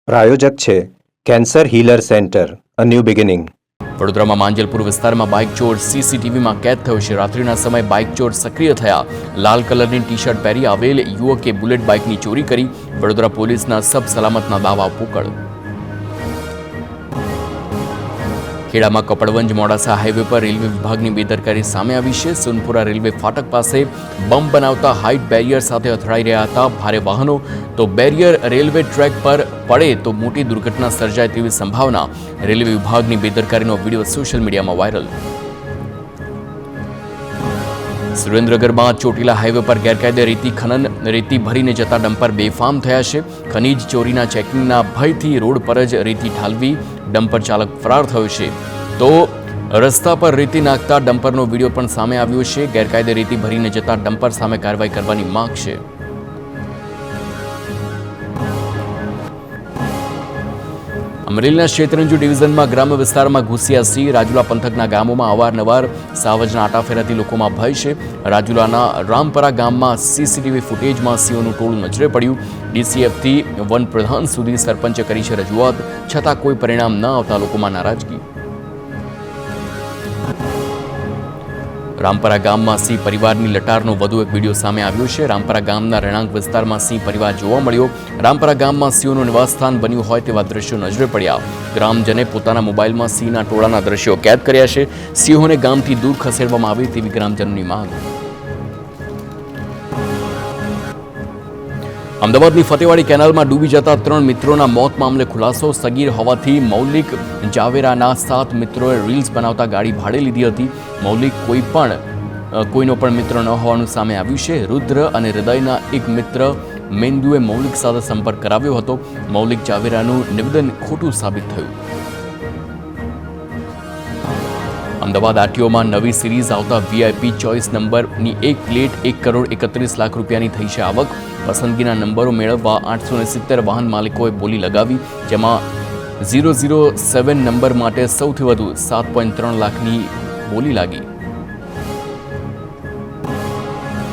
પ્રાયોજક છે cancer healer centre, a new beginning. વડોદરામાં માંજલપુર વિસ્તારમાં બાઇક ચોર સીસીટીવીમાં કેદ થયો છે. રાત્રિના સમયે બાઇક ચોર સક્રિય થયા. લાલ કલરની ટી શર્ટ પહેરી આવેલ યુવકે બુલેટ બાઇકની ચોરી કરી. વડોદરા પોલીસના સબ સલામતના દાવા પોકળ. ખેડામાં કપડવંજ મોડાસા હાઈવે પર રેલવે વિભાગની બેદરકારી સામે આવી છે. સોનપુરા રેલવે ફાટક પાસે બમ બનાવતા હાઇટ બેરિયર સાથે અથડાઈ રહ્યા હતા ભારે વાહનો. તો બેરિયર રેલવે ટ્રેક પર પડે તો મોટી દુર્ઘટના સર્જાય તેવી સંભાવના. રેલવે વિભાગની બેદરકારીનો વિડીયો સોશિયલ મીડિયામાં વાયરલ. સુરેન્દ્રનગરમાં ચોટીલા હાઈવે પર ગેરકાયદે રેતી ખનન. રેતી ભરીને જતા ડમ્પર બેફામ થયા છે. ખનીજ ચોરીના ચેકિંગના ભયથી રોડ પર જ રેતી ઠાલવી ડમ્પર ચાલક ફરાર થયો છે. તો રસ્તા પર રેતી નાખતા ડમ્પરનો વિડીયો પણ સામે આવ્યો છે. ગેરકાયદે રેતી ભરીને જતા ડમ્પર સામે કાર્યવાહી કરવાની માંગ છે. અમરેલીના શેત્રંજી ડિવિઝનમાં ગ્રામ્ય વિસ્તારમાં ઘૂસ્યા સિંહ. રાજુલા પંથકના ગામોમાં અવારનવાર સાવજના આટાફેરાથી લોકોમાં ભય છે. રાજુલાના રામપરા ગામમાં સીસીટીવી ફૂટેજમાં સિંહોનું ટોળું નજરે પડ્યું. ડીસીએફથી વન પ્રધાન સુધી સરપંચે કરી છે રજૂઆત, છતાં કોઈ પરિણામ ન આવતા લોકોમાં નારાજગી. રામપરા ગામમાં સિંહ પરિવારની લટારનો વધુ એક વિડીયો સામે આવ્યો છે. રામપરા ગામના રહેણાંક વિસ્તારમાં સિંહ પરિવાર જોવા મળ્યો. રામપરા ગામમાં સિંહોનું નિવાસસ્થાન બન્યું હોય તેવા દ્રશ્યો નજરે પડ્યા. ગ્રામજને પોતાના મોબાઈલમાં સિંહના ટોળાના દ્રશ્યો કેદ કર્યા છે. સિંહોને ગામથી દૂર ખસેડવામાં આવે તેવી ગ્રામજનોની માંગ. અમદાવાદની ફતેવાડી કેનાલમાં ડૂબી જતા 3 મિત્રોના મોત મામલે ખુલાસો. સગીર હોવાથી મૌલિક જાવેરાના 7 મિત્રોએ રીલ્સ બનાવતા ગાડી ભાડે લીધી હતી. મૌલિક કોઈનો પણ મિત્ર ન હોવાનું સામે આવ્યું છે. રુદ્ર અને હૃદયના એક મિત્ર મેન્દુએ મૌલિક સાથે સંપર્ક કરાવ્યો હતો. મૌલિક જાવેરાનું નિવેદન ખોટું સાબિત થયું. અમદાવાદ આરટીઓમાં નવી સિરીઝ આવતા વીઆઈપી ચોઇસ નંબરની એક પ્લેટ 1,31 લાખ રૂપિયાની થઈ છે આવક. પસંદગીના નંબરો મેળવવા 870 વાહન માલિકોએ બોલી લગાવી, જેમાં 007 નંબર માટે સૌથી વધુ 7.3 લાખની બોલી લાગી.